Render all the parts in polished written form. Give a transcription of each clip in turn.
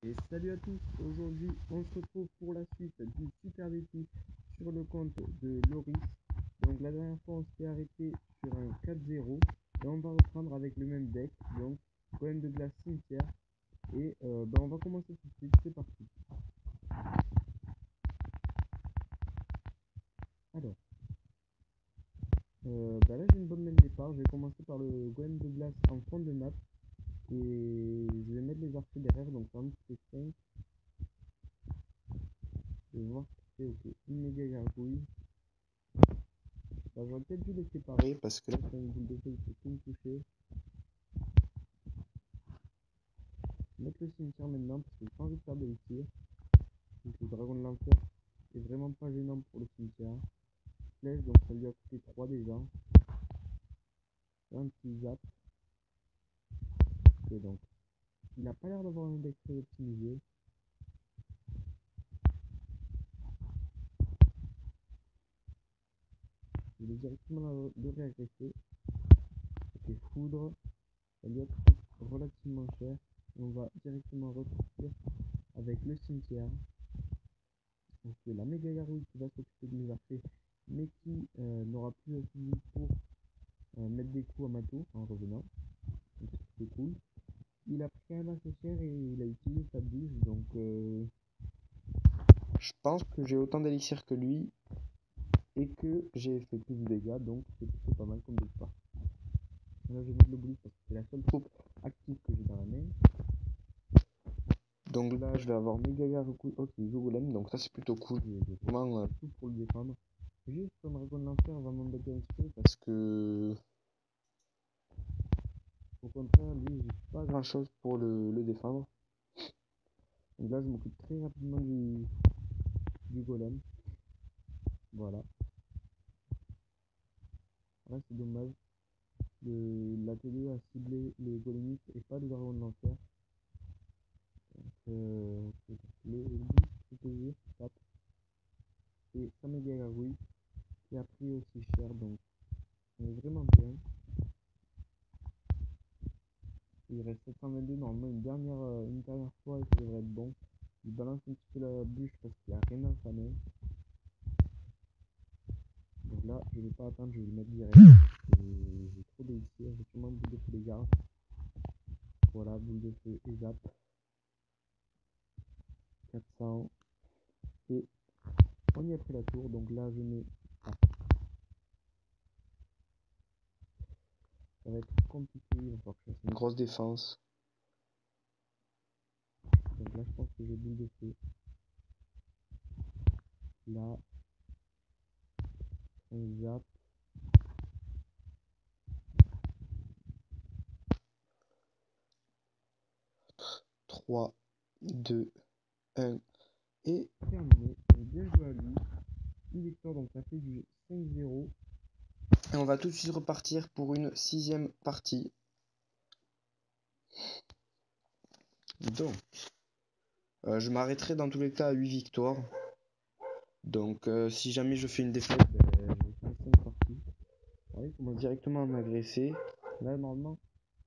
Et salut à tous, aujourd'hui on se retrouve pour la suite du super défi sur le compte de Loris. Donc la dernière fois on s'était arrêté sur un 4-0 et on va reprendre avec le même deck, donc golem de glace cimetière. Et on va commencer tout de suite, c'est parti. Alors, là j'ai une bonne main de départ, je vais commencer par le golem de glace en fond de map. Et je vais mettre les archers derrière, donc par exemple c'est 5. Je vais voir si c'est ok. Une méga gargouille. J'aurais peut-être dû les séparer parce que là c'est une boule de feu, il faut tout me toucher. Mettre le cimetière maintenant parce que j'ai pas envie de faire des tirs. Donc le dragon de l'enfer c'est vraiment pas gênant pour le cimetière. Flèche, donc ça lui a coûté 3 déjà. Un petit zap. Et donc il a pas l'air d'avoir un deck très optimisé. Je vais directement le réagresser. Ok, foudre, ça lui a coûté relativement cher. Et on va directement repartir avec le cimetière. Donc la méga gargouille qui va s'occuper de mes archers, mais qui n'aura plus assez de vie pour mettre des coups à ma tour en revenant. Donc c'est cool. Il a pris quand même assez cher et il a utilisé sa bouche, donc je pense que j'ai autant d'élixir que lui et que j'ai fait plus de dégâts, donc c'est plutôt pas mal comme départ. Là je vais mettre le boulis parce que c'est la seule troupe active que j'ai dans la main. Donc là je vais avoir méga gargouille, ok, joue golem, donc ça c'est plutôt cool, j'ai vraiment tout pour le défendre. Juste son dragon de l'enfer va m'embêter un petit peu parce que au contraire lui j'ai pas grand chose pour le défendre. Donc là je m'occupe très rapidement du golem. Voilà. Là c'est dommage. La T2 a ciblé les golemistes et pas le dragon de l'enfer. Le but c'est plaisir, 4. Et ça méga gargouille qui a pris aussi cher, donc on est vraiment bien. Il reste 722, normalement une dernière fois et ça devrait être bon. Il balance un petit peu la bûche parce qu'il n'y a rien dans sa main. Donc là je vais pas attendre, je vais le mettre direct. J'ai trop d'élixir, j'ai sûrement boule de feu des gardes. Voilà, boule de feu et zap. 400. Et on y a pris la tour, donc là je mets. Ah, ça va être compliqué, il va falloir que je fasse une grosse défense. Donc là je pense que j'ai boule de feu. Là, on zap. 3, 2, 1. Et terminé. Donc bien joué à lui. Une victoire, donc ça fait du 5-0. Et on va tout de suite repartir pour une 6ème partie. Donc, je m'arrêterai dans tous les cas à 8 victoires. Donc, si jamais je fais une défaite, je vais faire 5 parties. Ouais, il commence directement à m'agresser. Là, normalement,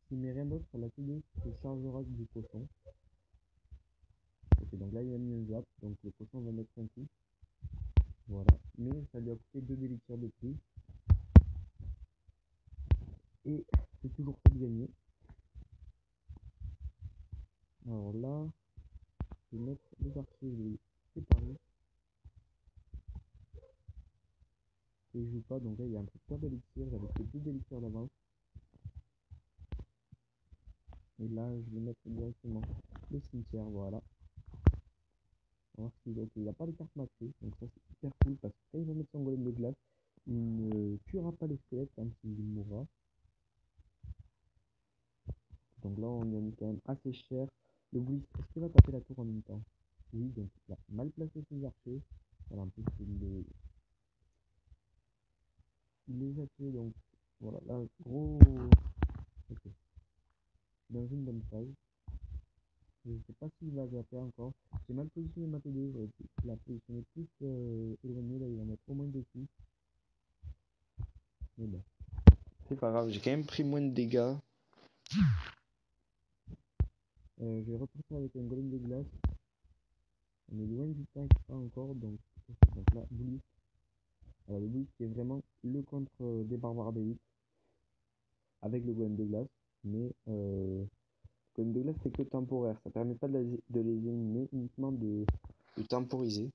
s'il met rien d'autre, la T2 se chargera du cochon. Ok, donc là, il a mis un zap. Donc, le cochon va mettre un coup. Voilà. Mais ça lui a coûté 2 d'élixir de plus. Et c'est toujours pas de gagner. Alors là, je vais mettre les archers, je vais les séparer. Et je joue pas, donc là il y a un peu de perte d'élixir, j'avais fait 2 d'élixir d'avance. Et là je vais mettre directement le cimetière, voilà. On va voir s'il il n'a pas les cartes maxées, donc ça c'est hyper cool parce que quand il va mettre son golem de glace, il ne tuera pas les squelettes quand il mourra. Donc là on y a mis quand même assez cher. Le boulis, est-ce qu'il va taper la tour en même temps? Oui, donc il a mal placé ses archers. Voilà, en plus il les a tués, donc voilà, là gros. Ok, dans une bonne phase. Je sais pas s'il va zapper encore. J'ai mal positionné ma T2, j'aurais pu la positionner plus éloignée, là il va mettre au moins 2 coups. Mais bon, c'est pas grave, j'ai quand même pris moins de dégâts. Je vais repartir avec un golem de glace. On est loin du temps pas encore, donc là, Bully. Alors, le Bully qui est vraiment le contre des barbares d'élite avec le golem de glace. Mais le golem de glace c'est que temporaire, ça permet pas de les éliminer, uniquement de temporiser.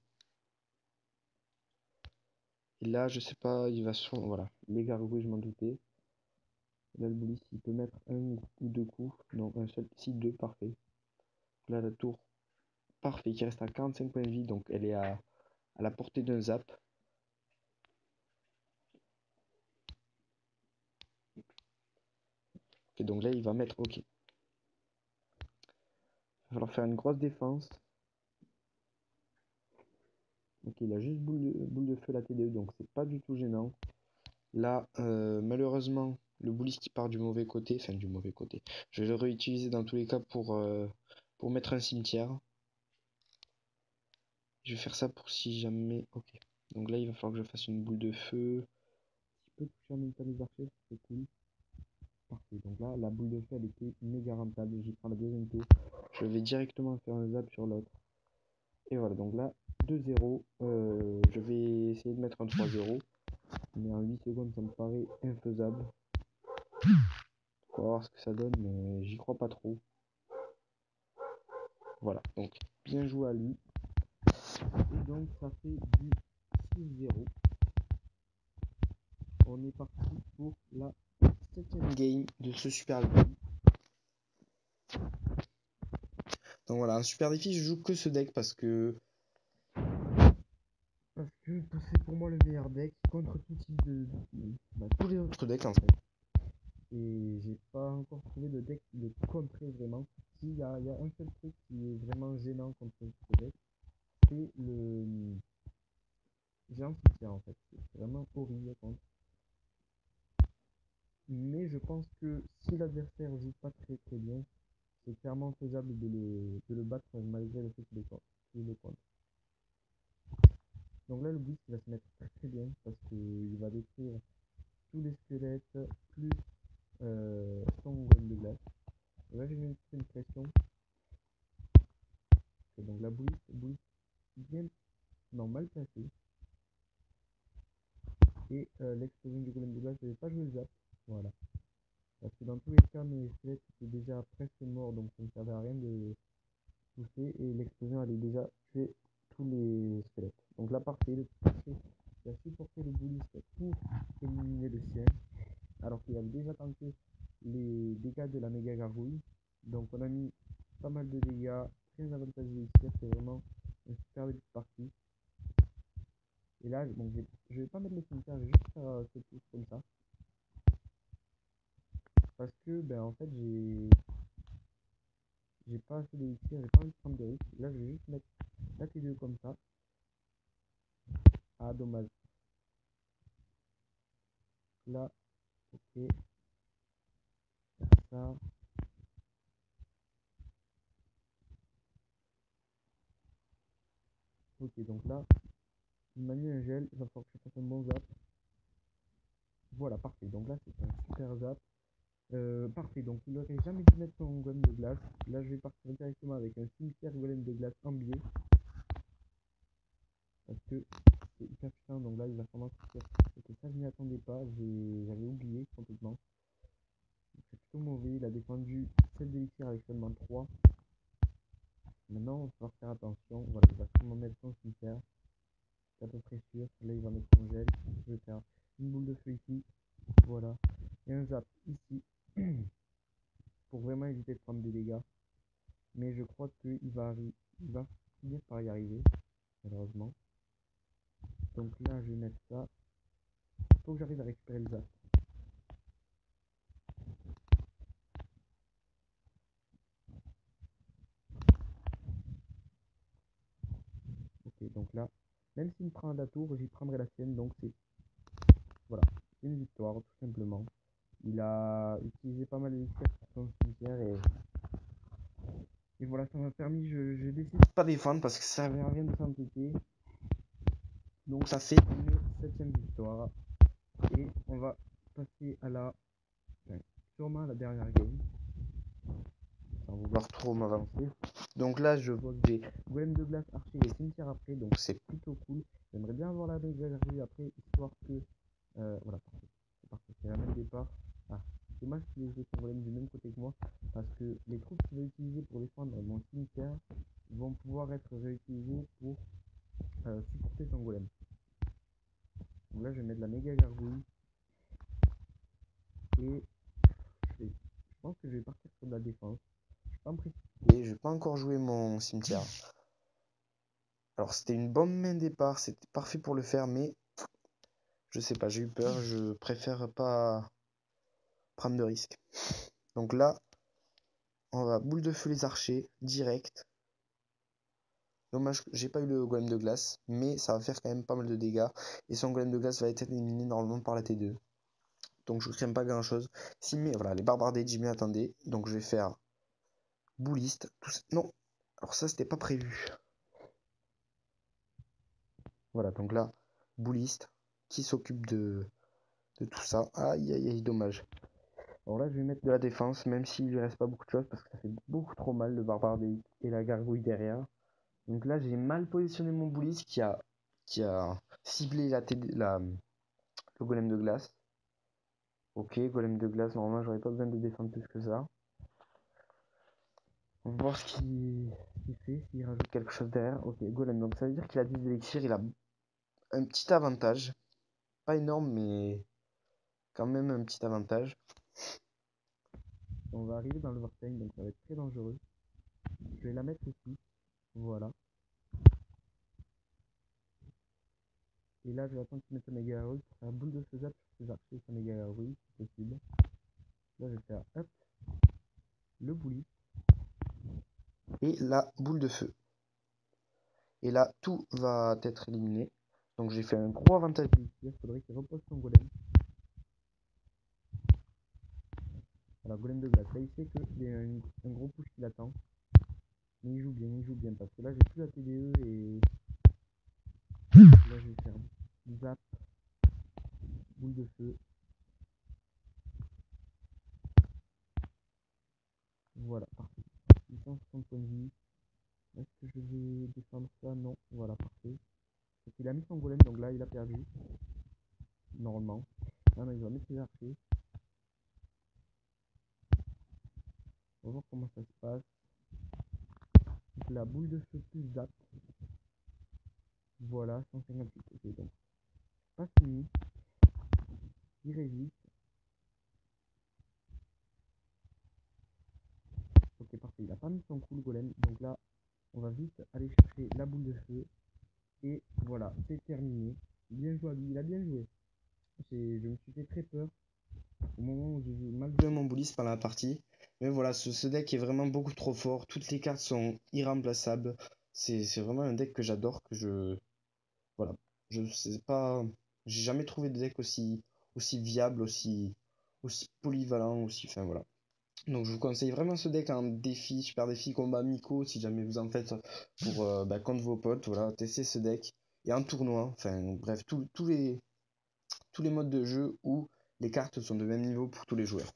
Et là, je sais pas, il va sur. Voilà, les gargouilles, je m'en doutais. Là, le Bully, il peut mettre un ou deux coups. Non, un seul. Si, deux, parfait. Là, la tour, parfait, qui reste à 45 points de vie, donc elle est à la portée d'un zap. Et donc là, il va mettre OK. Il va falloir faire une grosse défense. Ok, il a juste boule de feu la TDE, donc c'est pas du tout gênant. Là, malheureusement, le Bullis qui part du mauvais côté, enfin du mauvais côté. Je vais le réutiliser dans tous les cas pour mettre un cimetière. Je vais faire ça pour si jamais. Ok. Donc là, il va falloir que je fasse une boule de feu. Si je peux toucher en même temps les archers, c'est cool. Parfait. Donc là, la boule de feu, elle était méga rentable. J'y prends la deuxième tour. Je vais directement faire un zap sur l'autre. Et voilà, donc là, 2-0. Je vais essayer de mettre un 3-0. Mais en 8 secondes, ça me paraît infaisable. On va voir ce que ça donne, mais j'y crois pas trop. Voilà, donc bien joué à lui. Et donc ça fait du 6-0. On est parti pour la 7ème game de ce super défi. Donc voilà, un super défi, je joue que ce deck parce que c'est pour moi le meilleur deck contre tout type tous les autres decks en fait. Et j'ai pas encore trouvé de deck qui le contrer vraiment. Si, il y a un seul truc qui est vraiment gênant contre ce deck, c'est le géant cimetière en fait. C'est vraiment horrible contre. Mais je pense que si l'adversaire joue pas très très bien, c'est clairement faisable de le battre malgré le fait qu'il est contre. Donc là, le but il va se mettre très très bien parce qu'il va détruire tous les squelettes plus son golem de glace. Et là, j'ai mis une pression. Et donc la boule bien, non, mal placée. Et l'explosion du golem de glace, je vais pas jouer le zap. Voilà. Parce que dans tous les cas, mes squelettes étaient déjà presque morts, donc ça ne servait à rien de pousser. Et l'explosion allait déjà tuer tous les squelettes. Donc là, parfait, le parfait, il a supporté le bouliste pour éliminer le sien. Alors qu'il avait déjà tanké les dégâts de la méga gargouille. Donc on a mis pas mal de dégâts, très avantageux ici, c'est vraiment une super belle partie. Et là, bon, je vais pas mettre le cimetière, je vais juste faire ce tour comme ça. Parce que, ben en fait, j'ai pas assez d'élixir, j'ai pas envie de prendre de risques. Là, je vais juste mettre la T2 comme ça. Ah, dommage. Là, ok, ça. Ok, donc là, il m'a mis un gel, il va falloir que je fasse un bon zap. Voilà, parfait. Donc là, c'est un super zap. Parfait, donc il aurait jamais dû mettre son golem de glace. Là, je vais partir directement avec un cimetière golem de glace en biais. Parce que c'est hyper puissant, donc là, il va sûrement sortir. Ok, ça, je m'y attendais pas, j'avais oublié complètement. C'est plutôt mauvais, il a défendu 7 d'élixir avec seulement 3. Maintenant, on va falloir faire attention. Voilà, il va sûrement mettre son cimetière. C'est à peu près sûr. Là, il va mettre son gel. Je vais faire une boule de feu ici. Voilà. Et un zap ici. Pour vraiment éviter de prendre des dégâts. Mais je crois qu'il va finir par y arriver. Malheureusement. Donc là, je vais mettre ça. Il faut que j'arrive à récupérer le zap. Ok, donc là, même s'il me prend la tour, j'y prendrai la sienne. Donc c'est, voilà, une victoire tout simplement. Il a utilisé pas mal d'élixir pour son cimetière et voilà, ça m'a permis, je décide de pas défendre parce que ça servait à rien de s'entêter. Donc ça fait une 7ème victoire. Et on va passer à la, enfin, sûrement à la dernière game. sans vouloir trop m'avancer. Donc là, je vois que j'ai golem de glace, archer et cimetière après, donc c'est plutôt cool. J'aimerais bien avoir la méga gargouille après, histoire que... voilà, parfait. C'est parfait, c'est la même départ. Ah, dommage qu'il ait joué son golem du même côté que moi, parce que les troupes qu'il va utiliser pour défendre mon cimetière vont pouvoir être réutilisées pour supporter son golem. Donc là, je vais mettre la méga gargouille. Et je pense que je vais partir sur de la défense. Je vais pas me précipiter, je vais pas encore jouer mon cimetière. Alors c'était une bonne main départ, c'était parfait pour le faire, mais je sais pas, j'ai eu peur, je préfère pas prendre de risques. Donc là, on va boule de feu les archers, direct. Dommage que j'ai pas eu le golem de glace, mais ça va faire quand même pas mal de dégâts. Et son golem de glace va être éliminé normalement par la T2. Donc je crains pas grand chose. Si mais voilà, les barbares des Jimmy attendaient. Donc je vais faire bouliste. Non, alors ça c'était pas prévu. Voilà, donc là, bouliste qui s'occupe de tout ça. Aïe aïe aïe, dommage. Alors là, je vais mettre de la défense, même s'il lui reste pas beaucoup de choses, parce que ça fait beaucoup trop mal le barbare et la gargouille derrière. Donc là, j'ai mal positionné mon bouliste qui a ciblé le golem de glace. Ok, golem de glace, normalement, j'aurais pas besoin de défendre plus que ça. On va voir ce qu'il fait, s'il rajoute quelque chose derrière. Ok, golem, donc ça veut dire qu'il a 10 élixirs, il a un petit avantage. Pas énorme, mais quand même un petit avantage. On va arriver dans le vortex, donc ça va être très dangereux. Je vais la mettre ici, voilà. Et là, je vais attendre qu'il mette sa méga héroïque pour faire boule de feu zap sur ses archers et sa méga héroïque, si possible. Là, je vais faire hop, le bouli. Et la boule de feu. Et là, tout va être éliminé. Donc j'ai fait un gros avantage d'élixir. Il faudrait qu'il repose son golem. Voilà, golem de glace. Là, il sait qu'il y a un gros push qui l'attend. Mais il joue bien, parce que là, j'ai plus la TDE et... Là, je vais faire zap, boule de feu. Voilà, parfait. 860 points de vie. Est-ce que je vais défendre ça? Non. Voilà, parfait. Donc il a mis son golem, donc là, il a perdu. Normalement. Ah non, il va mettre ses archers. On va voir comment ça se passe. Donc la boule de feu plus zap. Voilà, 158. Ok, donc pas fini. Il résiste. Ok, parfait. Il a pas mis son coup le golem. Donc là, on va vite aller chercher la boule de feu. Et voilà, c'est terminé. Bien joué à lui. Il a bien joué. Je me suis fait très peur au moment où j'ai mal joué mon bouliste pendant la partie. Mais voilà, ce deck est vraiment beaucoup trop fort. Toutes les cartes sont irremplaçables. C'est vraiment un deck que j'adore, que je... Voilà. Je sais pas... J'ai jamais trouvé de deck aussi viable, aussi polyvalent, aussi... Enfin voilà. Donc je vous conseille vraiment ce deck en défi, super défi, combat Miko, si jamais vous en faites pour contre vos potes, voilà, testez ce deck. Et en tournoi, enfin bref, tous les modes de jeu où les cartes sont de même niveau pour tous les joueurs.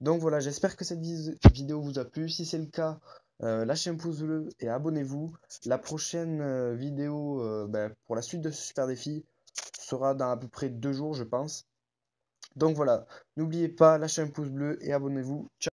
Donc voilà, j'espère que cette vidéo vous a plu. Si c'est le cas, lâchez un pouce bleu et abonnez-vous. La prochaine vidéo pour la suite de ce super défi sera dans à peu près 2 jours, je pense. Donc voilà, n'oubliez pas, lâchez un pouce bleu et abonnez-vous. Ciao.